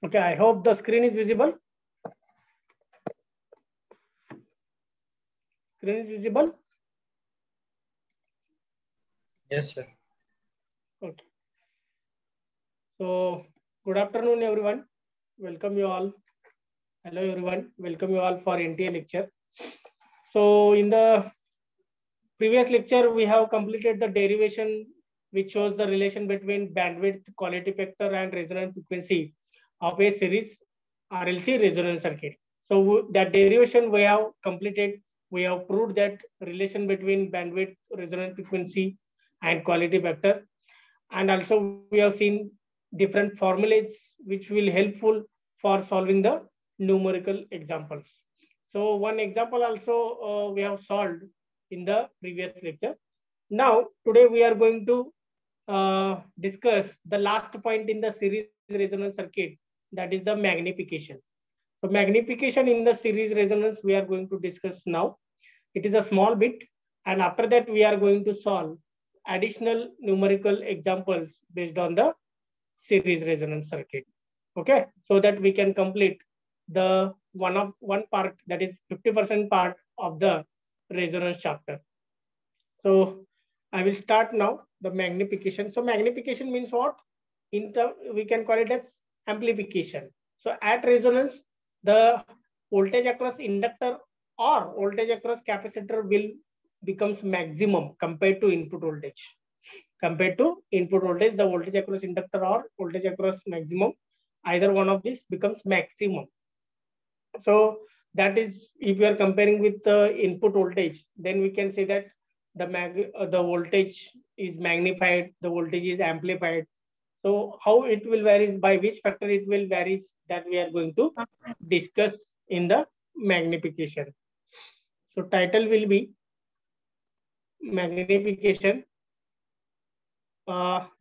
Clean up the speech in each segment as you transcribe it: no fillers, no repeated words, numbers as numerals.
Okay, I hope the screen is visible. Screen is visible? Yes, sir. Okay. So, good afternoon, everyone. Welcome you all. Hello, everyone. Welcome you all for NTA lecture. So, in the previous lecture, we have completed the derivation which shows the relation between bandwidth, quality factor, and resonance frequency of a series RLC resonance circuit. So, that derivation we have completed. We have proved that relation between bandwidth, resonance frequency, and quality factor. And also we have seen different formulas which will helpful for solving the numerical examples. So one example also we have solved in the previous lecture. Now today we are going to discuss the last point in the series resonance circuit, that is the magnification. So magnification in the series resonance we are going to discuss now. It is a small bit, and after that we are going to solve additional numerical examples based on the series resonance circuit. Okay, so that we can complete the one part, that is 50% part of the resonance chapter. So I will start now the magnification. So magnification means what? We can call it as amplification. So at resonance, the voltage across inductor or voltage across capacitor will becomes maximum compared to input voltage. Compared to input voltage, the voltage across inductor or voltage across maximum, either one of these becomes maximum. So that is, if we are comparing with the input voltage, then we can say that the voltage is magnified, the voltage is amplified. So how it will vary, by which factor it will vary, that we are going to discuss in the magnification. So title will be magnification.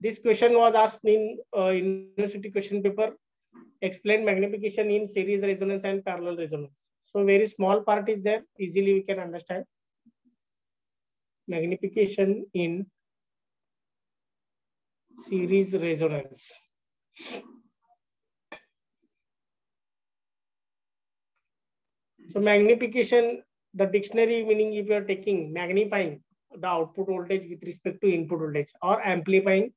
This question was asked in university question paper. Explain magnification in series resonance and parallel resonance. So very small part is there, easily we can understand. Magnification in series resonance. So magnification, the dictionary meaning, if you are taking magnifying the output voltage with respect to input voltage, or amplifying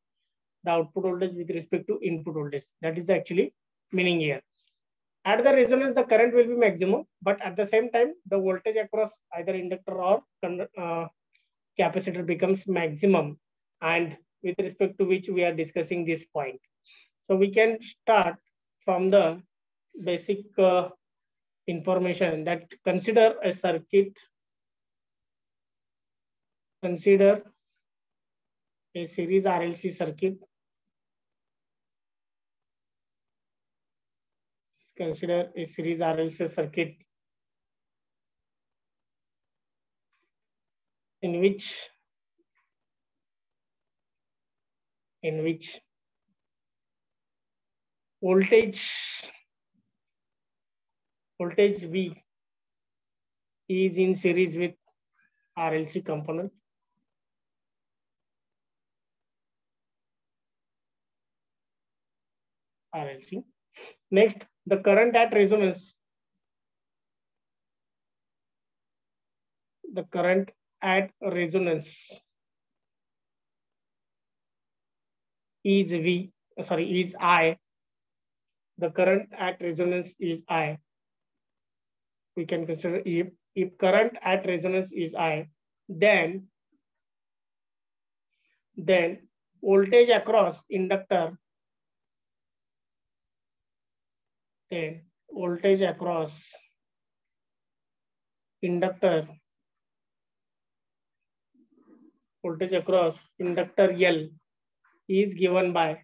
the output voltage with respect to input voltage. That is actually meaning here. At the resonance, the current will be maximum, but at the same time, the voltage across either inductor or capacitor becomes maximum, and with respect to which we are discussing this point. So we can start from the basic information, that consider a circuit, consider a series RLC circuit, consider a series RLC circuit in which voltage V is in series with RLC component. RLC. Next, the current at resonance. The current at resonance is is I. The current at resonance is I. We can consider, if current at resonance is I, then voltage across inductor, then voltage across inductor, voltage across inductor L is given by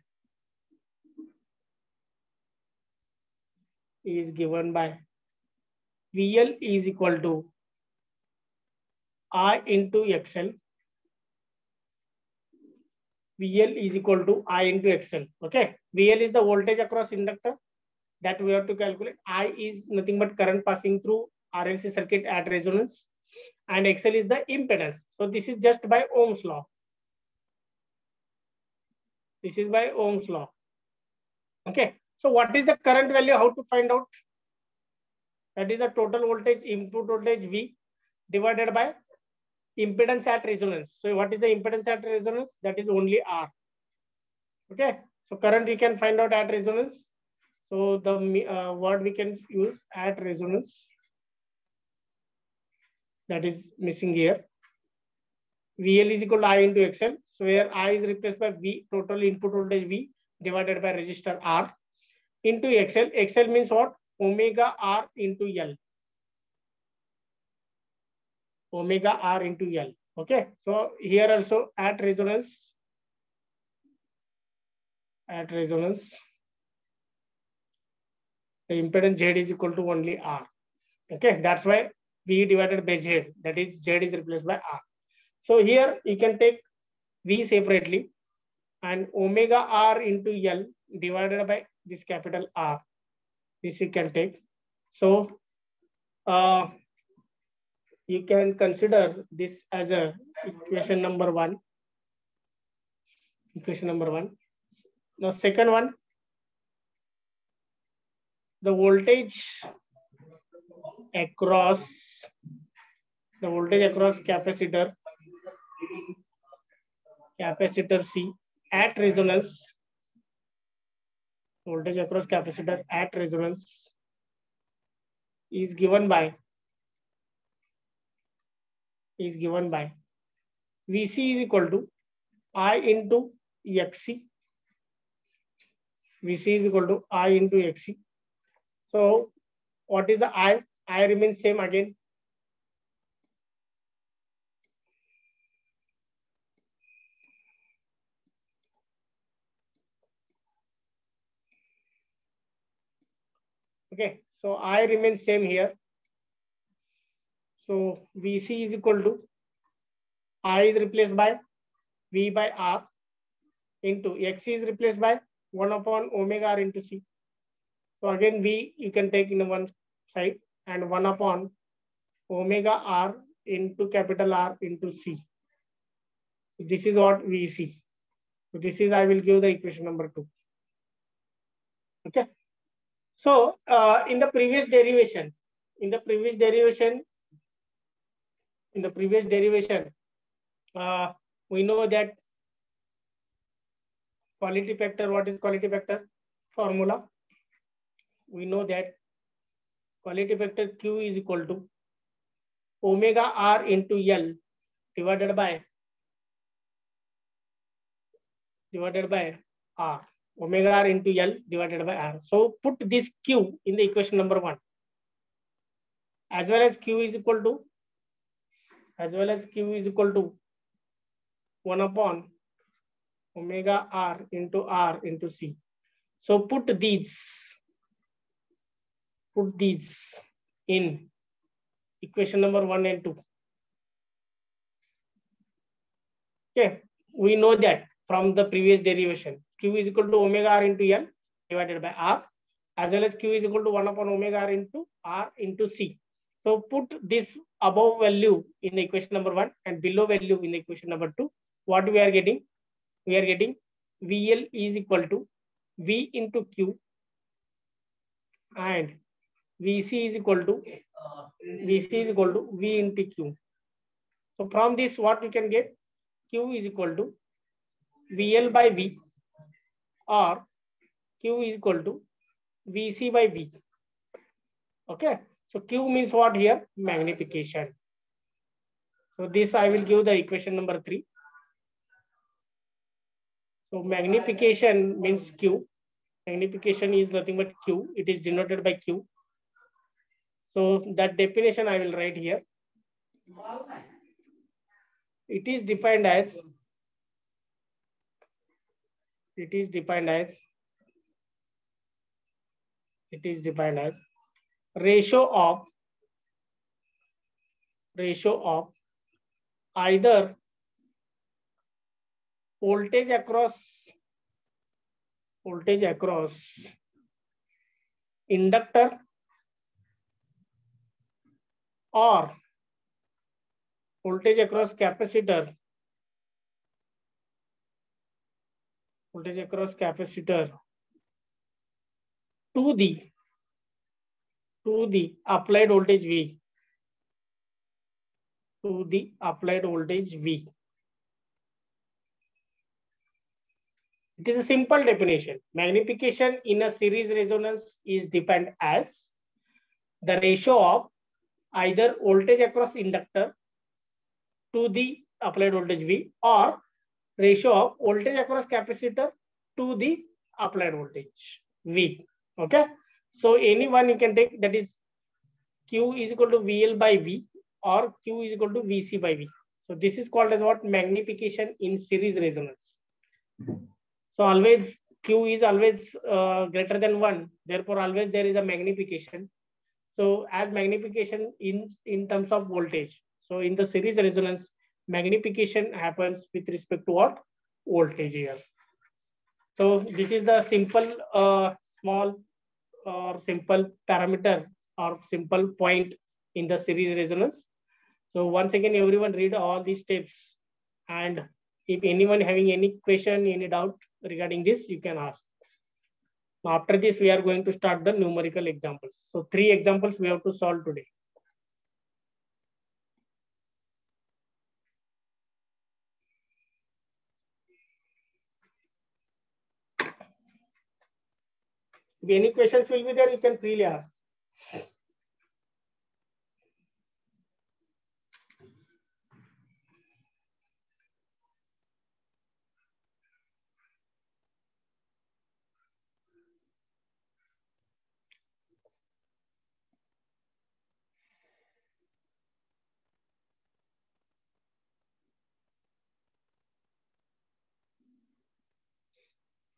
VL is equal to I into XL. VL is equal to I into XL. Okay. VL is the voltage across inductor that we have to calculate. I is nothing but current passing through RLC circuit at resonance. And XL is the impedance. So this is just by Ohm's law. This is by Ohm's law. Okay. So what is the current value? How to find out? That is the total voltage, input voltage V divided by impedance at resonance. So what is the impedance at resonance? That is only R. Okay. So current we can find out at resonance. So the word we can use at resonance, that is missing here. VL is equal to I into XL. So where I is replaced by V, total input voltage V divided by resistor R into XL. XL means what? Omega R into L. Omega R into L. Okay. So here also at resonance, the impedance Z is equal to only R. Okay. That's why V divided by Z, that is Z is replaced by R. So here you can take V separately and omega R into L divided by this capital R. This you can take. So you can consider this as a equation number 1. Equation number 1. Now second one, the voltage across capacitor C at resonance. Voltage across capacitor at resonance is given by VC is equal to I into XC. VC is equal to I into XC. So what is the I? I remains same again. Okay, so I remains same here. So VC is equal to I is replaced by V by R into XC is replaced by 1 upon omega R into C. So again V you can take in one side and 1 upon omega R into capital R into C. This is what we see. So this is, I will give the equation number 2. Okay. So in the previous derivation, we know that quality factor. What is quality factor formula? We know that quality factor Q is equal to omega R into L divided by R. Omega R into L divided by R. So put this Q in the equation number 1. As well as Q is equal to 1 upon omega R into C. So put these in equation number 1 and 2. Okay, we know that from the previous derivation, Q is equal to omega R into L divided by R, as well as Q is equal to 1 upon omega R into C. So put this above value in the equation number 1 and below value in the equation number 2. What we are getting? We are getting VL is equal to V into Q and VC is equal to V into Q. So from this, what we can get? Q is equal to VL by V, or Q is equal to VC by V. Okay. So Q means what here? Magnification. So this I will give the equation number 3. So magnification means Q. Magnification is nothing but Q. It is denoted by Q. So that definition I will write here. It is defined as ratio of either voltage across inductor or voltage across capacitor to the applied voltage V. To the applied voltage V. It is a simple definition. Magnification in a series resonance is defined as the ratio of either voltage across inductor to the applied voltage V or ratio of voltage across capacitor to the applied voltage V. Okay. So any one you can take, that is Q is equal to VL by V or Q is equal to VC by V. So this is called as what? Magnification in series resonance. So always Q is always greater than 1. Therefore, always there is a magnification. So as magnification in terms of voltage. So in the series resonance, magnification happens with respect to what? Voltage here. So this is the simple small or simple parameter or simple point in the series resonance. So once again, everyone read all these steps, and if anyone having any question, any doubt regarding this, you can ask. After this, we are going to start the numerical examples. So 3 examples we have to solve today. If any questions will be there, you can freely ask.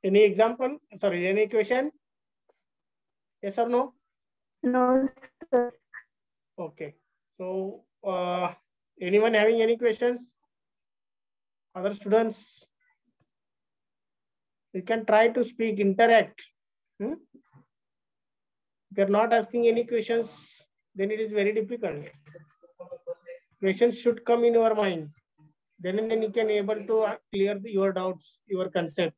Any example? Sorry, any question? Yes or no? No, sir. Okay. So anyone having any questions? Other students? You can try to speak, interact. If you're not asking any questions, then it is very difficult. Questions should come in your mind. Then and then you can able to clear your doubts, your concept.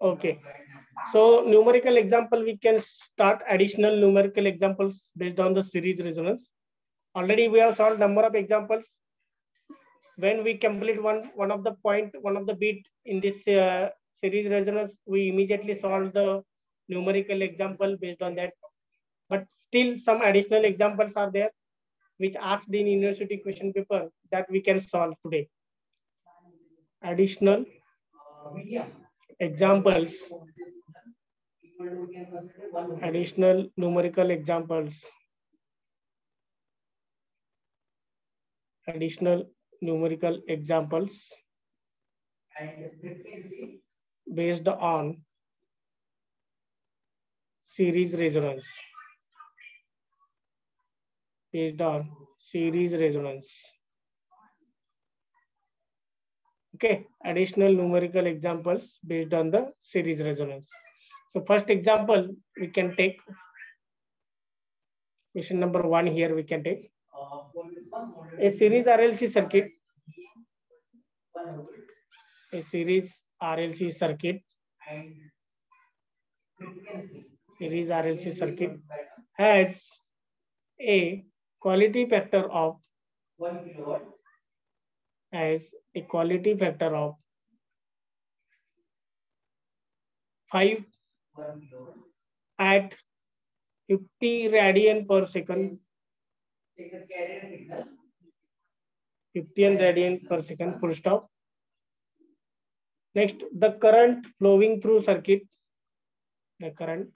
Okay. So numerical example, we can start additional numerical examples based on the series resonance. Already we have solved number of examples. When we complete one of the point, one of the bit in this series resonance, we immediately solve the numerical example based on that. But still some additional examples are there which asked in university question paper that we can solve today. Additional examples. Additional numerical examples. Additional numerical examples based on series resonance. Based on series resonance. Okay, additional numerical examples based on the series resonance. So first example we can take. Question number 1 here we can take. A series RLC circuit. A series RLC circuit. Series RLC circuit has a quality factor of 1 kilowatt. Has a quality factor of 5 at 50 radian per second. 15 radian per second, full stop. Next, the current flowing through circuit. The current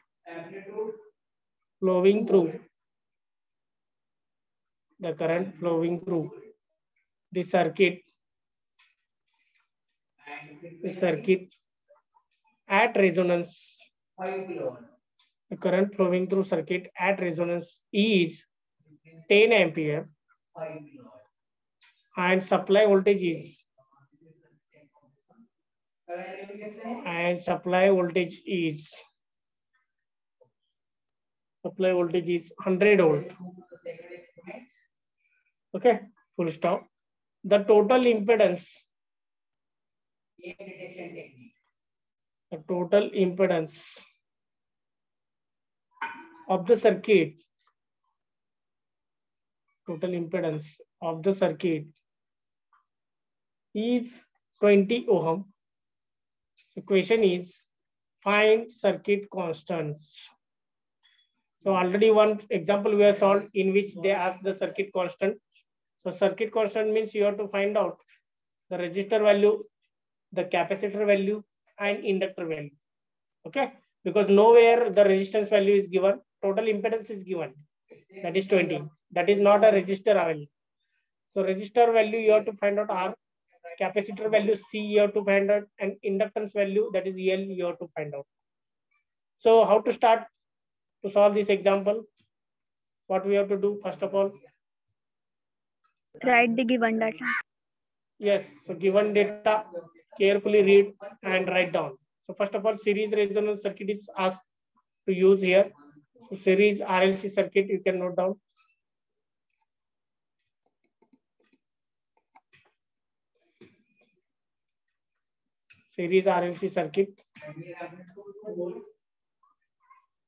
flowing through. The current flowing through the circuit. The circuit at resonance. 5 kilowatt. The current flowing through circuit at resonance is 10 ampere. 5 kilowatt. And supply voltage is 100 volt. Okay, full stop. The total impedance. the total impedance of the circuit, total impedance of the circuit is 20 ohm. The question is find circuit constants. So already one example we have solved in which they ask the circuit constant. So circuit constant means you have to find out the resistor value, the capacitor value, and inductor value. Okay, because nowhere the resistance value is given, total impedance is given, that is 20. That is not a resistor value. So resistor value you have to find out R, capacitor value C you have to find out, and inductance value, that is L, you have to find out. So how to start to solve this example? What we have to do first of all? Write the given data. Yes, so given data, carefully read and write down. So first of all, series resonance circuit is asked to use here. So series RLC circuit you can note down. Series RLC circuit.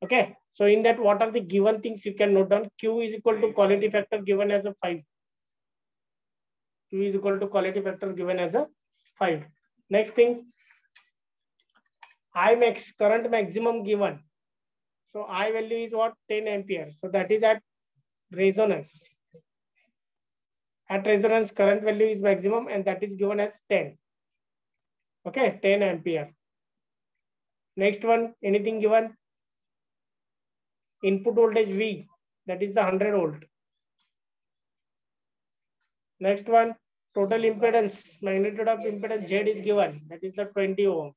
Okay, so in that, what are the given things you can note down? Q is equal to quality factor given as a 5. Q is equal to quality factor given as a 5. Next thing, I max, current maximum given. So I value is what? 10 ampere. So that is at resonance. At resonance, current value is maximum and that is given as 10. Okay, 10 ampere. Next one, anything given? Input voltage V, that is the 100 volt. Next one, total impedance, magnitude of impedance Z is given, that is the 20 ohm.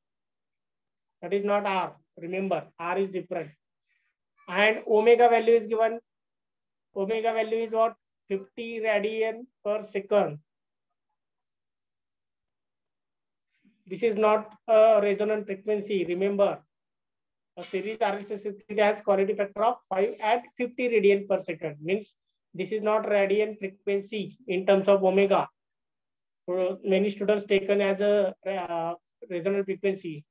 That is not R, remember, R is different. And omega value is given. Omega value is what? 50 radian per second. This is not a resonant frequency, remember. A series RLC circuit has quality factor of 5 at 50 radian per second. Means this is not radian frequency in terms of omega. So many students taken as a resonant frequency.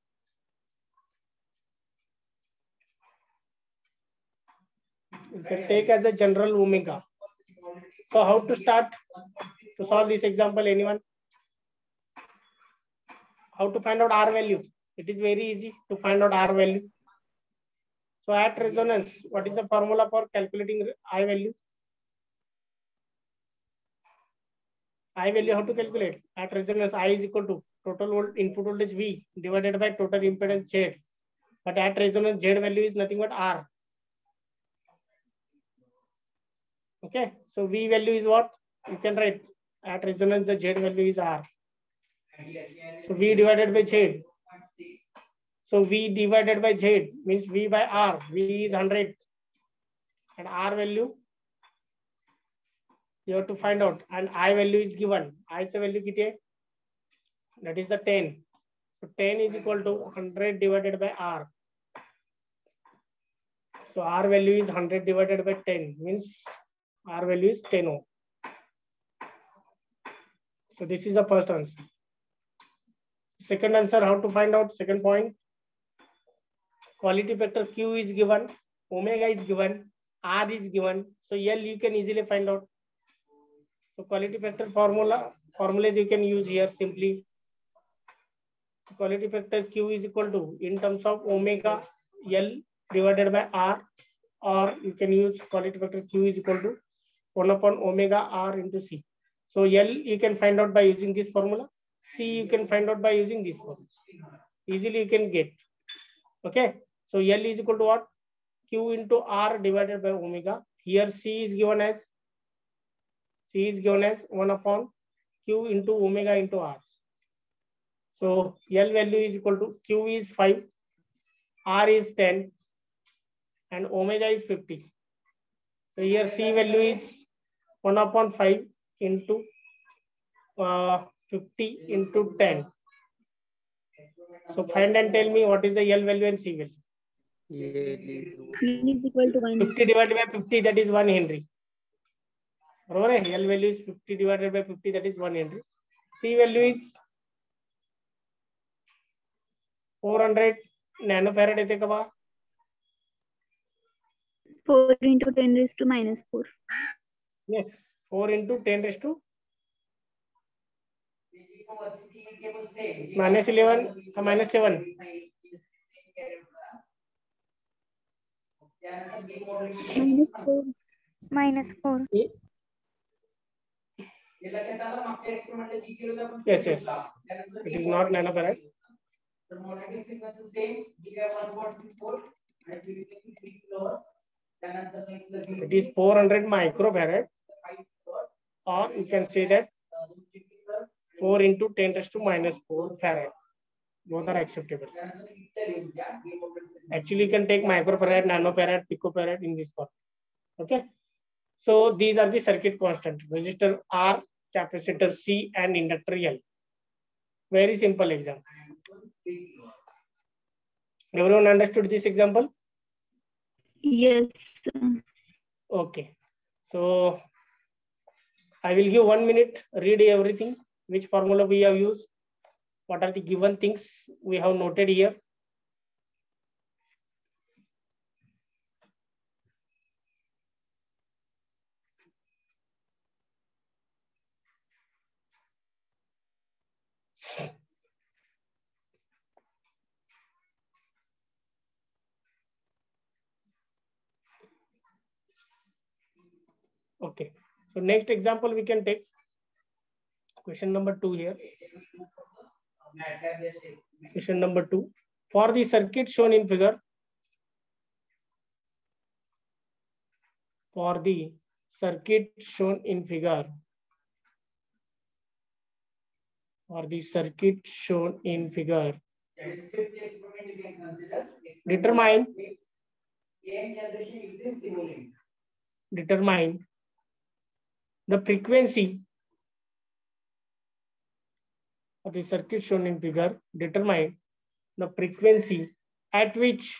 You can take as a general omega. So how to start to solve this example, anyone? How to find out R value? It is very easy to find out R value. So at resonance, what is the formula for calculating I value? I value, how to calculate? At resonance, I is equal to total input voltage V divided by total impedance Z. But at resonance, Z value is nothing but R. Okay, so V value is what? You can write at resonance, the Z value is R. So V divided by Z. So V divided by Z means V by R. V is 100. And R value, you have to find out. And I value is given. I's value kiti hai? That is the 10. So 10 is equal to 100 divided by R. So R value is 100 divided by 10. Means R value is 10 ohm. So this is the first answer. Second answer, how to find out? Second point. Quality factor Q is given. Omega is given. R is given. So L you can easily find out. So quality factor formulas you can use here simply. Quality factor Q is equal to, in terms of omega, L divided by R, or you can use quality factor Q is equal to 1 upon omega R into C. So L you can find out by using this formula. C you can find out by using this formula. Easily you can get. Okay. So L is equal to what? Q into R divided by omega. Here C is given as 1 upon Q into omega into R. So L value is equal to, Q is 5, R is 10, and omega is 50. So here C value is 1 upon 5 into 50 into 10. So find and tell me what is the L value and C value. N is equal to 1. 50 divided by 50, that is 1 Henry. L value is 50 divided by 50, that is 1 Henry. C value is 400 nano farad येते का बा? 4 into 10 raised to minus 4. Yes, 4 into 10 raised to minus 11 का minus 7? Minus 4. Minus 4. Yes, yes. It is not nanofarad. It is 400 microfarad, or you can say that 4 into 10 raised to minus 4 farad. Both are acceptable. Actually, you can take microfarad, nanofarad, picofarad in this part. Okay. So these are the circuit constant: resistor R, capacitor C, and inductor L. Very simple example. Everyone understood this example? Yes. Okay. So I will give 1 minute, read everything, which formula we have used, what are the given things we have noted here. Okay. So next example we can take question number 2 here. Question number 2. For the circuit shown in figure, for the circuit shown in figure, determine the frequency of the circuit shown in figure. Determine the frequency at which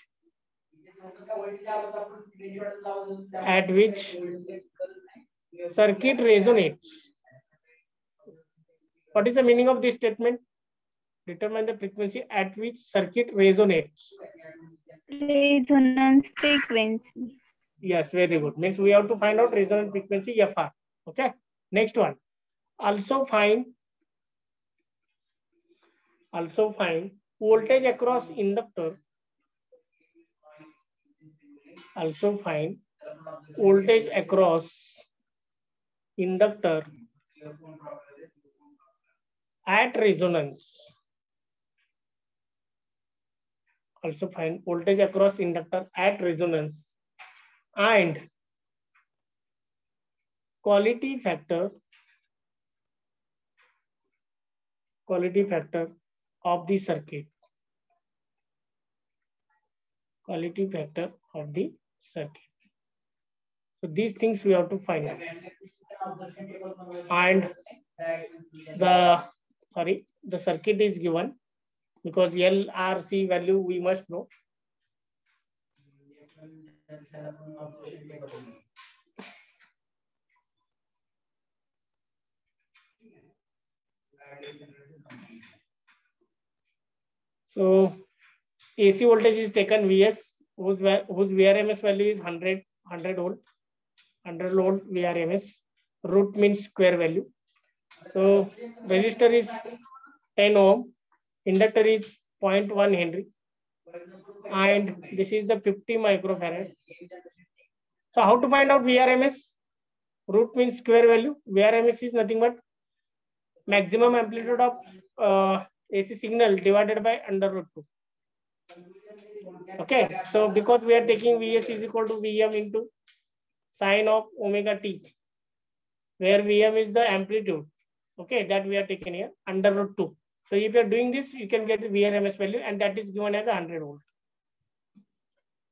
circuit resonates. What is the meaning of this statement? Determine the frequency at which circuit resonates. Resonance frequency. Yes, very good. Means we have to find out resonance frequency FR. Okay. Next one. Also find voltage across inductor. Also find voltage across inductor at resonance. Also find voltage across inductor at resonance and quality factor of the circuit. Quality factor of the circuit. So these things we have to find out. And the circuit is given because L, R, C value we must know. So AC voltage is taken Vs, whose VRMS value is 100 volt, 100 volt VRMS. Root means square value. So resistor is 10 ohm, inductor is 0.1 Henry, and this is the 50 microfarad. So how to find out VRMS? Root means square value. VRMS is nothing but maximum amplitude of AC signal divided by under root 2. Okay, so because we are taking Vs is equal to Vm into sine of omega t, where Vm is the amplitude, okay, that we are taking here under root 2. So if you are doing this, you can get the VRMS value, and that is given as 100 volt.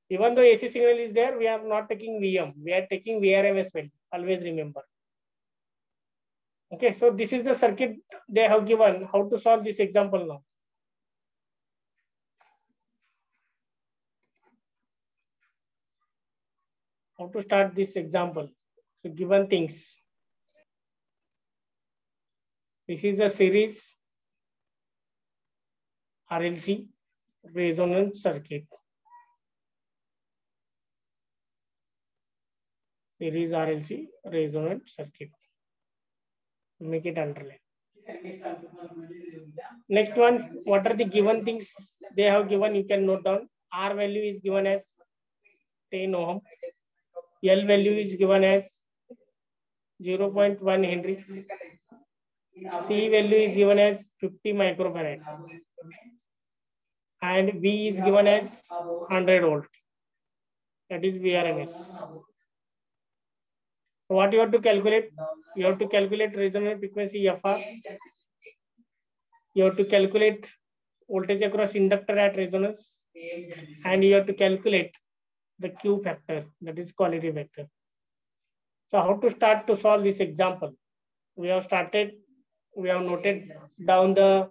Even though AC signal is there, we are not taking Vm, we are taking VRMS value. Always remember. Okay, so this is the circuit they have given. How to solve this example now? How to start this example? So given things. This is the series RLC. resonance circuit. Series RLC resonant circuit. Make it underline. Next one, what are the given things they have given? You can note down. R value is given as 10 ohm. L value is given as 0.1 Henry. C value is given as 50 microfarad. And V is given as 100 volt. That is VRMS. So what you have to calculate? You have to calculate resonant frequency FR. You have to calculate voltage across inductor at resonance. And you have to calculate the Q factor, that is quality factor. So how to start to solve this example? We have noted down the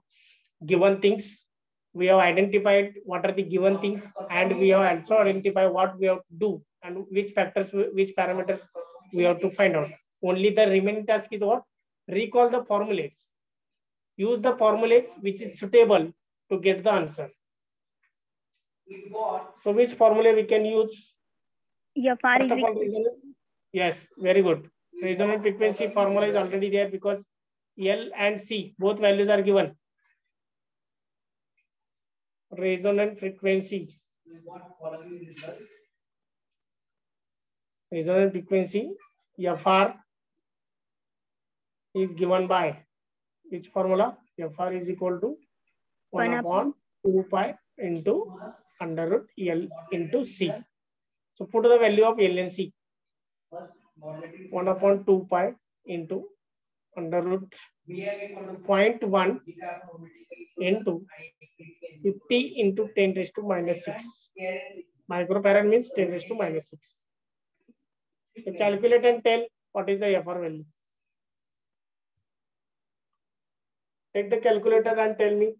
given things. We have identified what are the given things, and we have also identified what we have to do and which factors, which parameters we have to find out. Only the remaining task is what? Recall the formulas. Use the formulas which is suitable to get the answer. So which formula we can use? FR is equal. Yes, very good. Resonant frequency formula is already there because L and C, both values are given. Resonant frequency. Resonant frequency FR is given by which formula? FR is equal to 1 upon 2 pi into under root L into C. So put the value of L and C. 1 upon 2 pi into under root 0.1 into 50 into 10 raised to minus 6. Microfarad means 10 raised to minus 6. So calculate and tell what is the FR value. Take the calculator and tell me.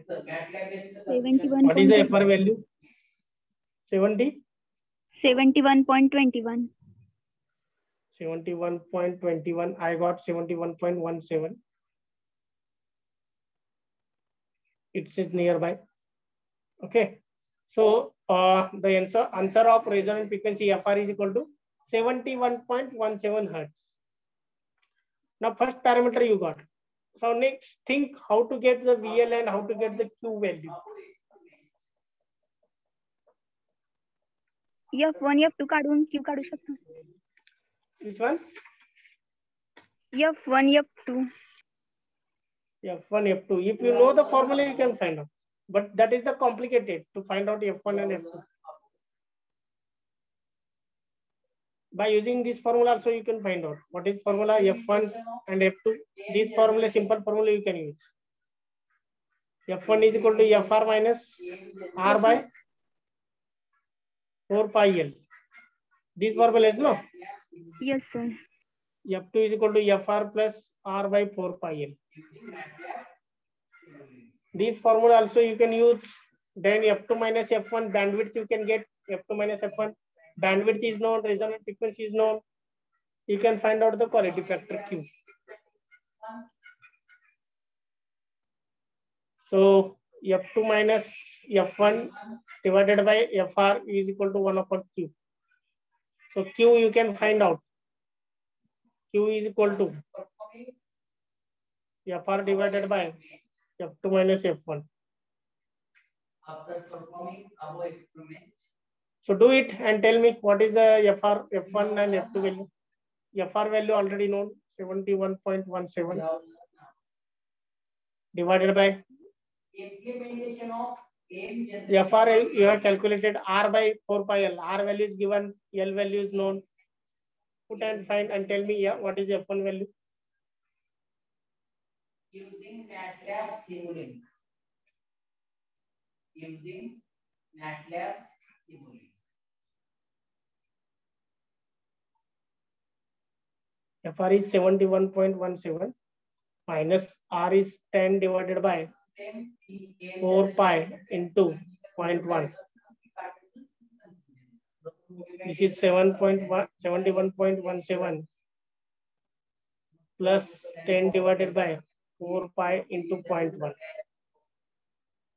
What is the FR value? 70? 71.21. 71.21. I got 71.17. It says nearby. Okay. So the answer of resonant frequency FR is equal to 71.17 hertz. Now first parameter you got. So next think how to get the VL and how to get the Q value. F1 F2 काढून Q काढू शकतो. Which one? F1 F2. F1 F2. If you know the formula you can find out. But that is the complicated to find out F1 and F2. By using this formula also you can find out what is formula F1 and F2. This formula, simple formula you can use. F1 is equal to FR minus R by 4 pi L. This formula is no? Yes, sir. F2 is equal to FR plus R by 4 pi L. This formula also you can use. Then F2 minus F1 bandwidth you can get. F2 minus F1 bandwidth is known, resonant frequency is known. You can find out the quality factor Q. So F2 minus F1 divided by FR is equal to 1 upon Q. So Q you can find out. Q is equal to FR divided by F2 minus F1. So do it and tell me what is the FR, F1 and F2 value. FR value already known, 71.17 divided by FR you have calculated R by 4 pi L. R value is given, L value is known. Put and find and tell me what is F1 value. Using MATLAB Simulink. FR is 71.17 minus R is 10 divided by 4 pi into 0.1. This is 71.17 plus 10 divided by 4 pi into 0.1.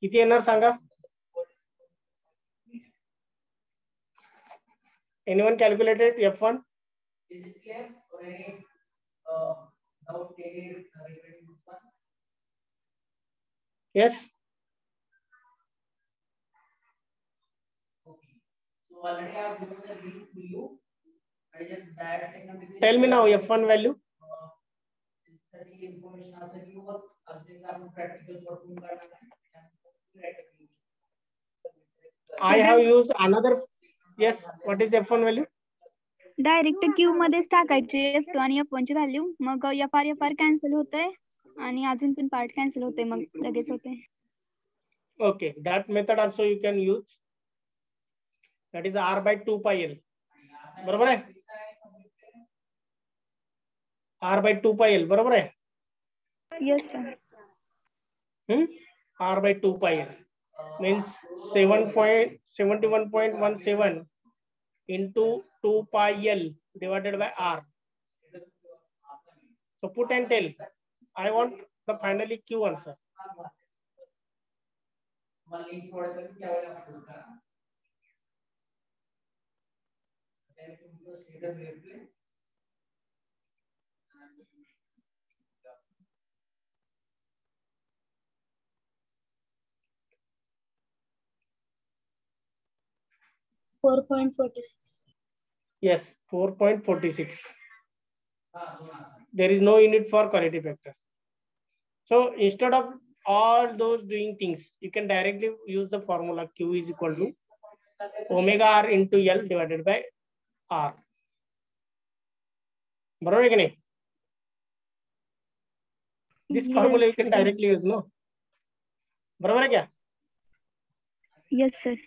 किती येणार सांगा? Anyone calculated F1? Is it clear? Or any doubt regarding this one? Yes. Okay. So already I have given the link to you. I just directly. Tell me now F1 value. Study information also you what practical work. I have used another. Yes. What is F1 value? Direct Q मध्येच टाकायचे F2 आणि F1 ची value, मग FR cancel होतंय आणि अजून पण part cancel होतंय, मग लगेच होतंय. Okay, that method also you can use. That is R by 2 pi L. बरोबर आहे? R by 2 pi L बरोबर आहे? Yes sir. R by 2 pi L means 71.17 into 2 pi L divided by R. So put and tell. I want the finally Q answer. Yes, 4.46. There is no unit for quality factor. So instead of all those doing things, you can directly use the formula Q is equal to omega R into L divided by R. बरोबर है कि नहीं? This formula you can directly use, no? बरोबर है क्या? Yes sir.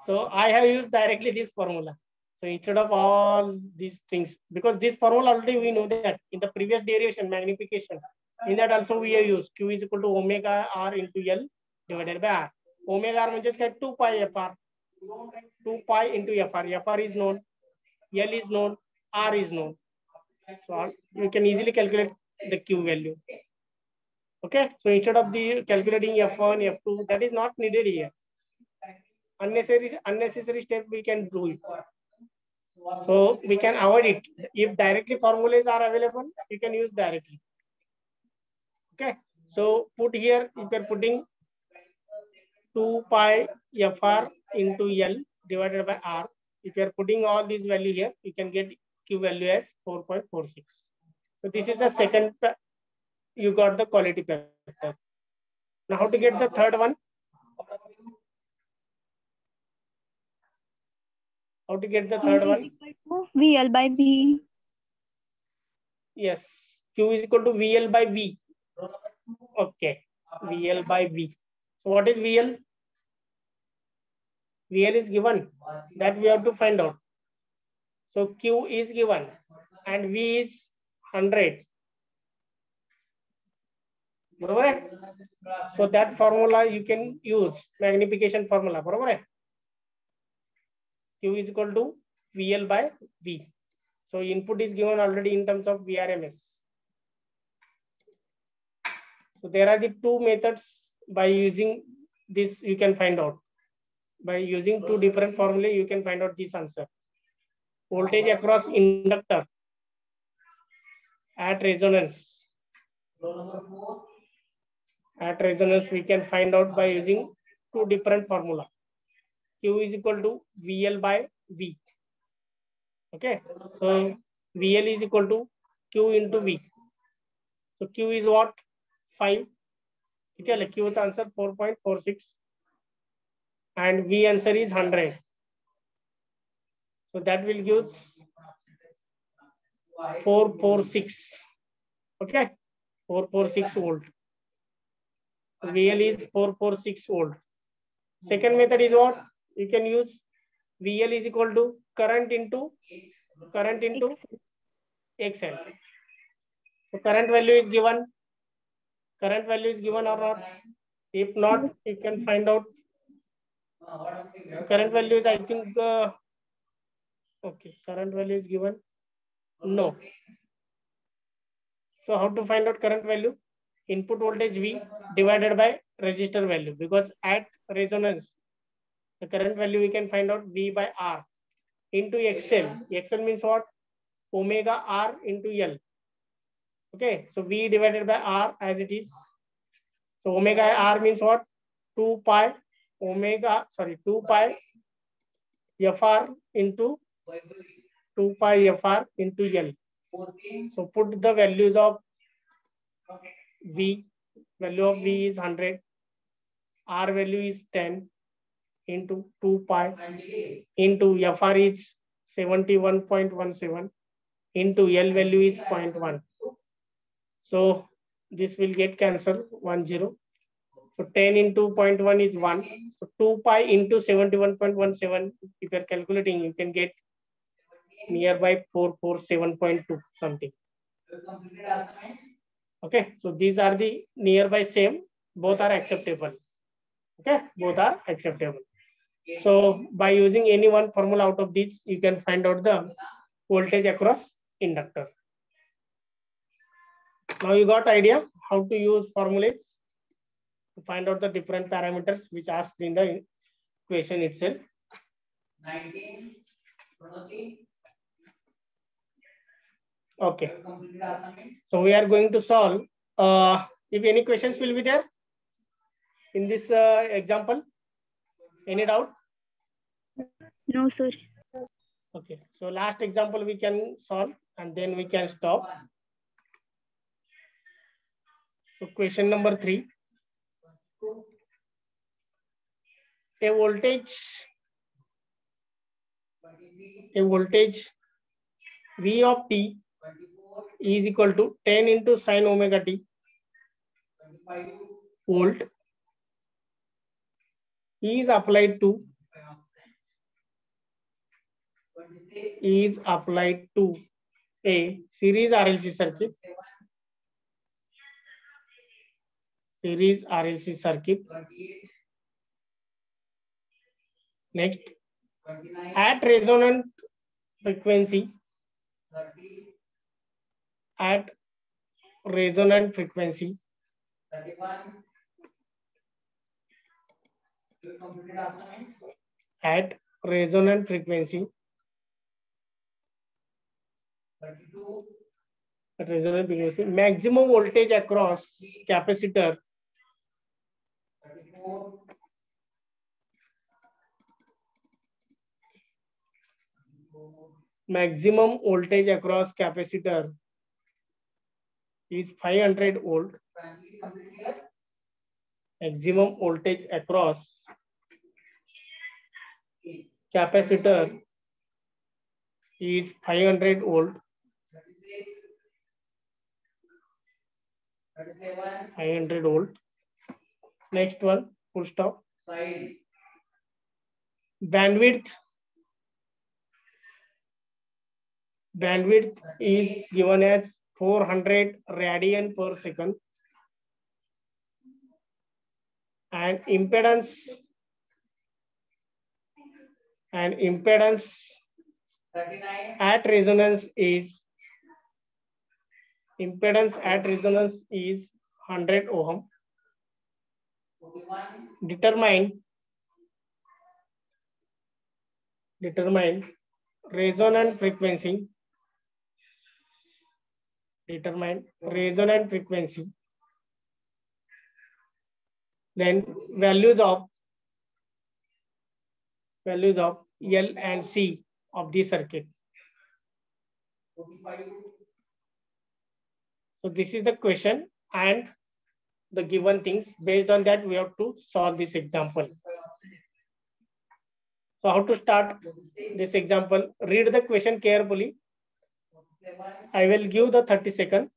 So I have used directly this formula. So instead of all these things, because this formula already we know that in the previous derivation magnification, in that also we have used Q is equal to omega R into L divided by R. Omega R means 2 pi FR. 2 pi into FR. FR is known, L is known, R is known. So you can easily calculate the Q value. Okay. So instead of the calculating F1, F2, that is not needed here. Unnecessary step we can do it. So we can avoid it. If directly formulas are available, you can use directly. Okay. So put here, if you are putting 2 pi FR into L divided by R. If you are putting all these value here, you can get Q value as 4.46. So this is the second, you got the quality factor. Now how to get the third one? How to get the third one? VL by V. Yes, Q is equal to VL by V. Okay, VL by V. So what is VL? VL is given, that we have to find out. So Q is given and V is 100. So that formula you can use, magnification formula. Q is equal to VL by V. So input is given already in terms of VRMS. So there are the two methods by using this you can find out. By using two different formulae, you can find out this answer. Voltage across inductor at resonance. At resonance, we can find out by using two different formula. Q is equal to VL by V. Okay, so VL is equal to Q into V. So Q is what? 5. Q's answer 4.46. And V answer is 100. So that will give 446. Okay, 446 volt. VL is 446 volt. Second method is what? You can use VL is equal to current into XL. So current value is given. Current value is given or not? If not, you can find out. Current value is I think Okay, current value is given. No. So how to find out current value? Input voltage V divided by resistor value, because at resonance, the current value we can find out V by R into XL. XL means what? Omega R into L. Okay, so V divided by R as it is. So omega R means what? 2 pi FR into 2 pi FR into L. So put the values of V. Value of V is 100. R value is 10 into 2 pi into FR is 71.17 into L value is 0.1. So this will get cancelled 10. So 10 into 0.1 is 1. So 2 pi into 71.17. If you are calculating, you can get nearby 447.2 something. Okay, so these are the nearby same. Both are acceptable. Okay, both are acceptable. So by using any one formula out of these, you can find out the voltage across inductor. Now you got idea how to use formulas to find out the different parameters which asked in the equation itself. 19, 20. Okay. So we are going to solve. If any questions will be there in this example, any doubt? No, sir. Okay. So last example we can solve and then we can stop. So question number 3. A voltage V of t is equal to 10 into sine omega t volt is applied to a series RLC circuit. Next, at resonant frequency, at resonant frequency, maximum voltage across capacitor is 500 volt. Maximum voltage across capacitor is 500 volt. 500 volt. Next one, full stop. Bandwidth is given as 400 radian per second, and impedance at resonance is 100 ohm. Determine resonant frequency. Then values of L and C of the circuit. So this is the question and the given things. Based on that, we have to solve this example. So how to start this example? Read the question carefully. I will give the 30 seconds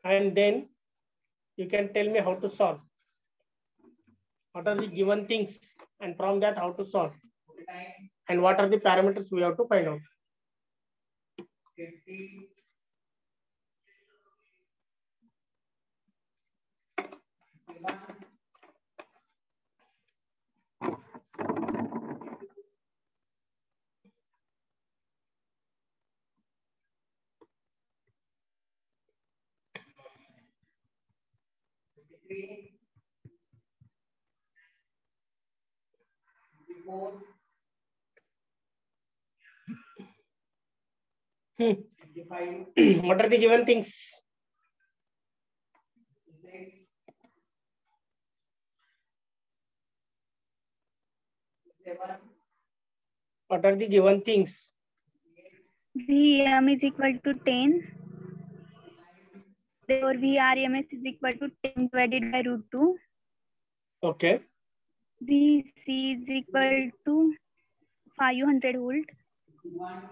and then you can tell me how to solve. What are the given things, and from that how to solve, and what are the parameters we have to find out. 50. 53, 54, Hmm. 55, What are the given things? 56, 57, What are the given things? VM is equal to 10. Therefore, VRMS is equal to 10 divided by root 2. Okay. VC is equal to 500 volt.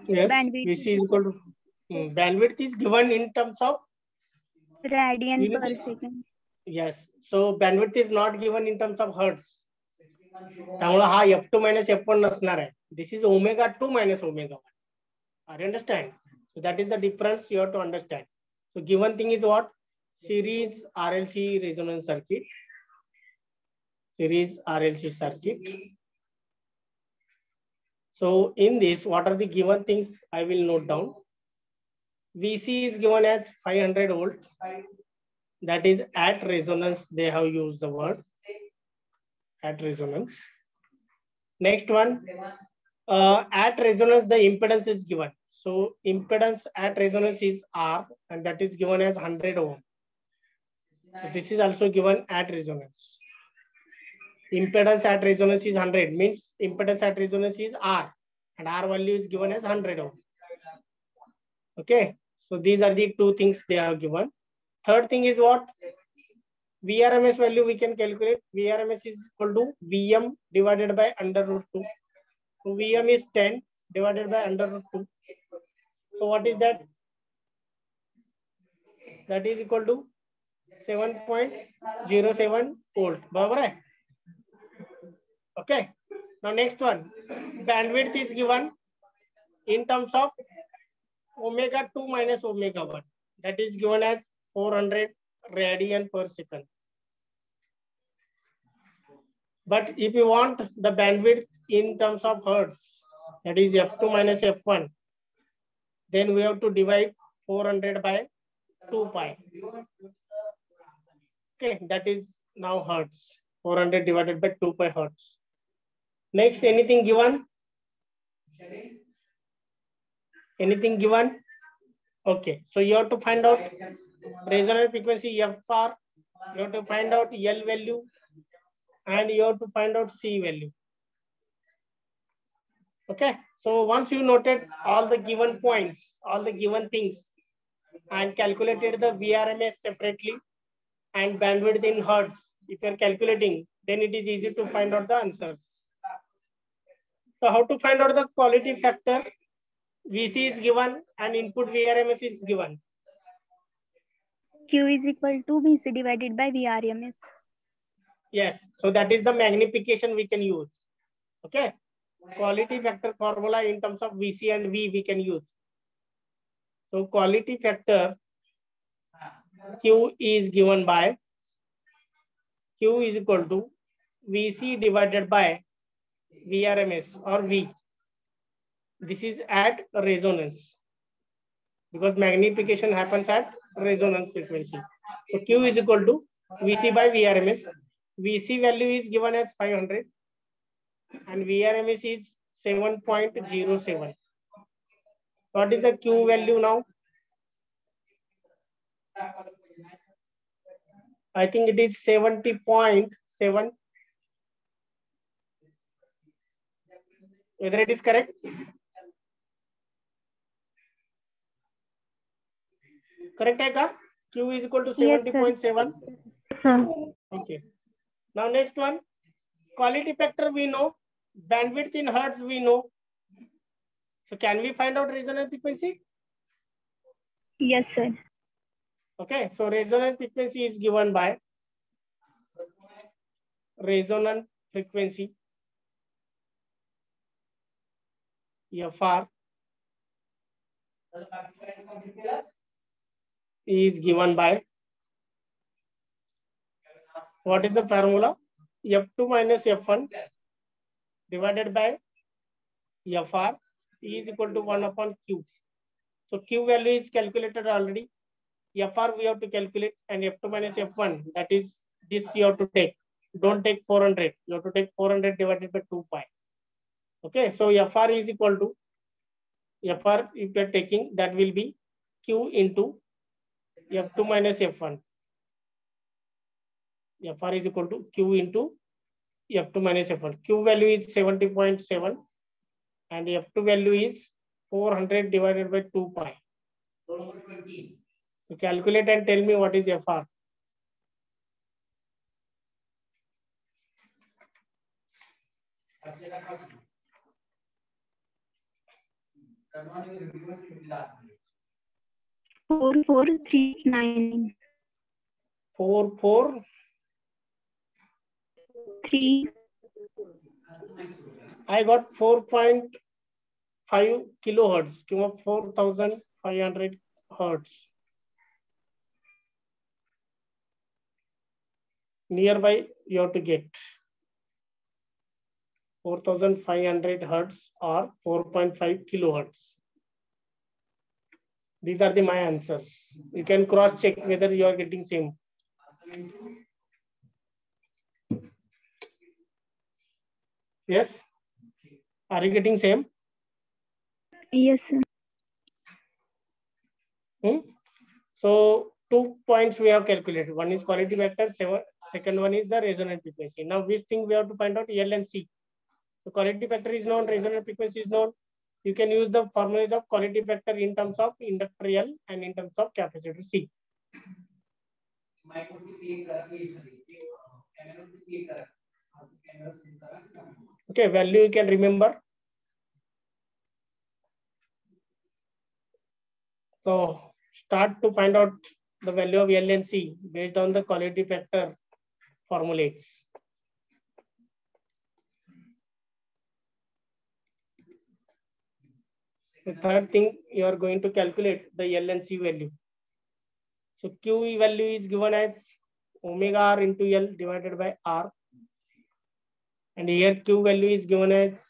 Yes. Bandwidth VC is equal to bandwidth is given in terms of radian unit. per second. Yes. So bandwidth is not given in terms of hertz. त्यामुळे हा F2 minus F1 नसणार आहे. This is omega 2 minus omega 1. Are you understand? So that is the difference you have to understand. So given thing is what? Series RLC resonance circuit. Series RLC circuit. So in this, what are the given things? I will note down. VC is given as 500 volt. That is at resonance. They have used the word at resonance. Next one, at resonance, the impedance is given. So impedance at resonance is R, and that is given as 100 ohm. So this is also given at resonance. Impedance at resonance is 100, means impedance at resonance is R, and R value is given as 100 ohm. Okay, so these are the two things they have given. Third thing is what? VRMS value we can calculate. VRMS is equal to VM divided by under root 2. So VM is 10 divided by under root 2. So what is that? That is equal to 7.07 volt. Barabar hai? Okay. Now next one. Bandwidth is given in terms of omega 2 minus omega 1. That is given as 400 radian per second. But if you want the bandwidth in terms of hertz, that is F2 minus F1, then we have to divide 400 by 2 pi. Okay, that is now hertz. 400 divided by 2 pi hertz. Next, anything given? Anything given? Okay, so you have to find out resonance frequency FR, you have to find out L value, and you have to find out C value. Okay, so once you noted all the given points, all the given things, and calculated the VRMS separately and bandwidth in hertz, if you are calculating, then it is easy to find out the answers. So how to find out the quality factor? VC is given and input VRMS is given. Q is equal to VC divided by VRMS. Yes, so that is the magnification we can use. Okay, quality factor formula in terms of VC and V we can use. So quality factor Q is given by Q is equal to VC divided by VRMS or V. This is at resonance because magnification happens at resonance frequency. So Q is equal to VC by VRMS. VC value is given as 500 and VRMS is 7.07. What is the Q value now? I think it is 70.7. Whether it is correct? Correct, Eka? Q is equal to 70.7. Okay. Now next one, quality factor we know, bandwidth in hertz we know. So can we find out resonance frequency? Yes, sir. Okay, so resonance frequency is given by resonance frequency FR is given by, what is the formula? F2 minus F1 divided by FR is equal to 1 upon Q. So Q value is calculated already. FR we have to calculate and F2 minus F1, that is this you have to take. Don't take 400. You have to take 400 divided by 2 pi. Okay, so FR is equal to FR, if you are taking, that will be Q into F2 minus F1. FR is equal to Q into F2 minus F1. Q value is 70.7 and F2 value is 400 divided by 2 pi. So calculate and tell me what is FR. Four 4,439. 4,4. I got 4.5 kilohertz, 4,500 hertz. Nearby, you have to get 4,500 hertz or 4.5 kilohertz. These are my answers. You can cross check whether you are getting same. Yes? Are you getting same? Yes, sir. So 2 points we have calculated. One is quality factor, second one is the resonant frequency. Now which thing we have to find out? L and C. So quality factor is known, resonant frequency is known. You can use the formulas of quality factor in terms of inductor L and in terms of capacitor C. Okay, value you can remember. So start to find out the value of L and C based on the quality factor formulates. The third thing, you are going to calculate the L and C value. So Q value is given as omega R into L divided by R. And here Q value is given as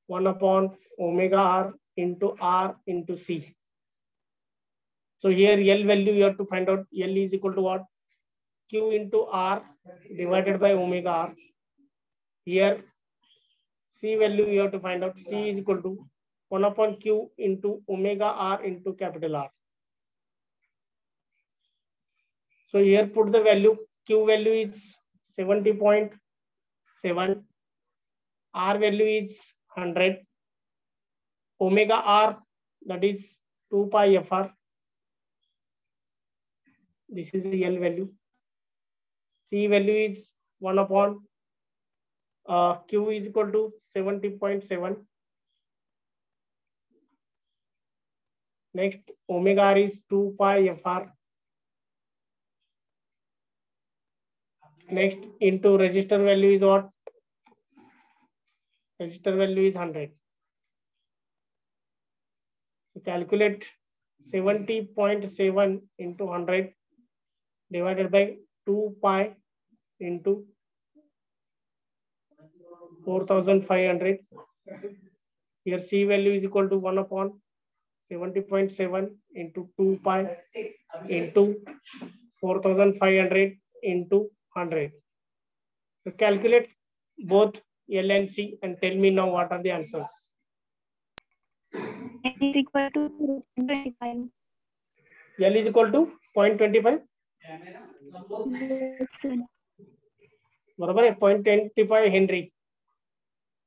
1 upon omega R into C. So here L value you have to find out. L is equal to what? Q into R divided by omega R. Here C value you have to find out. C is equal to 1 upon Q into omega R into capital R. So here put the value. Q value is 70.7. R value is 100. Omega R, that is 2 pi FR. This is the L value. C value is 1 upon Q is equal to 70.7. Next, omega R is 2 pi FR. Next, into resistor value is what? Resistor value is 100. So calculate 70.7 into 100 divided by 2 pi into 4,500. Here C value is equal to 1 upon 70.7 into 2 pi into 4,500 into 100. So calculate both L and C and tell me now what are the answers. N is equal to 0.25. L is equal to 0.25. Yes, sir. बराबर है 0.25 Henry.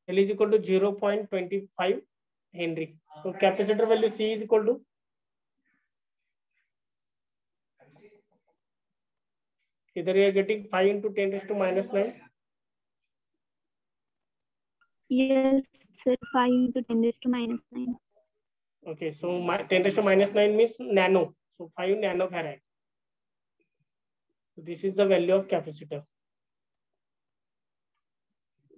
L is equal to 0.25 Henry. So capacitor value C is equal to either you are getting 5 into 10 raised to minus 9. Yes, sir. 5 into 10 raised to minus 9. Okay, so 10 raised to minus 9 means nano. So 5 nanofarad. So this is the value of capacitor.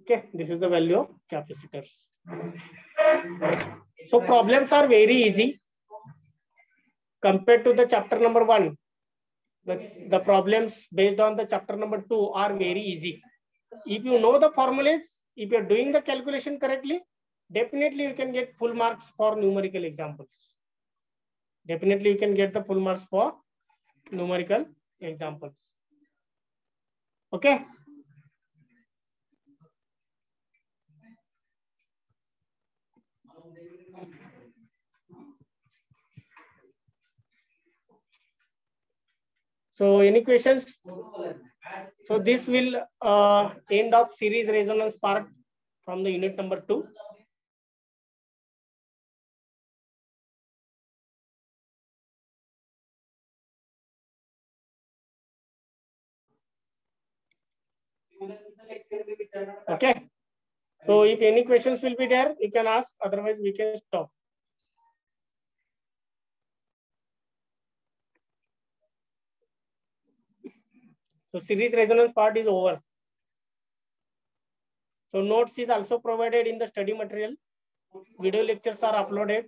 Okay, this is the value of capacitors. So problems are very easy compared to the chapter number 1. The problems based on the chapter number 2 are very easy. If you know the formulas, if you are doing the calculation correctly, definitely you can get full marks for numerical examples. Definitely you can get the full marks for numerical examples. Okay. So any questions? So this will end of series resonance part from the unit number 2. Okay. So if any questions will be there, you can ask. Otherwise, we can stop. So series resonance part is over. So notes is also provided in the study material. Video lectures are uploaded.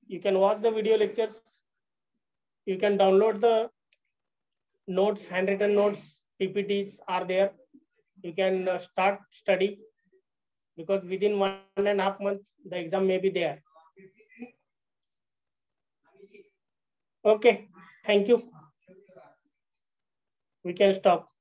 You can watch the video lectures. You can download the notes, handwritten notes, PPTs are there. You can start study, because within 1.5 months, the exam may be there. Okay, thank you. We can stop.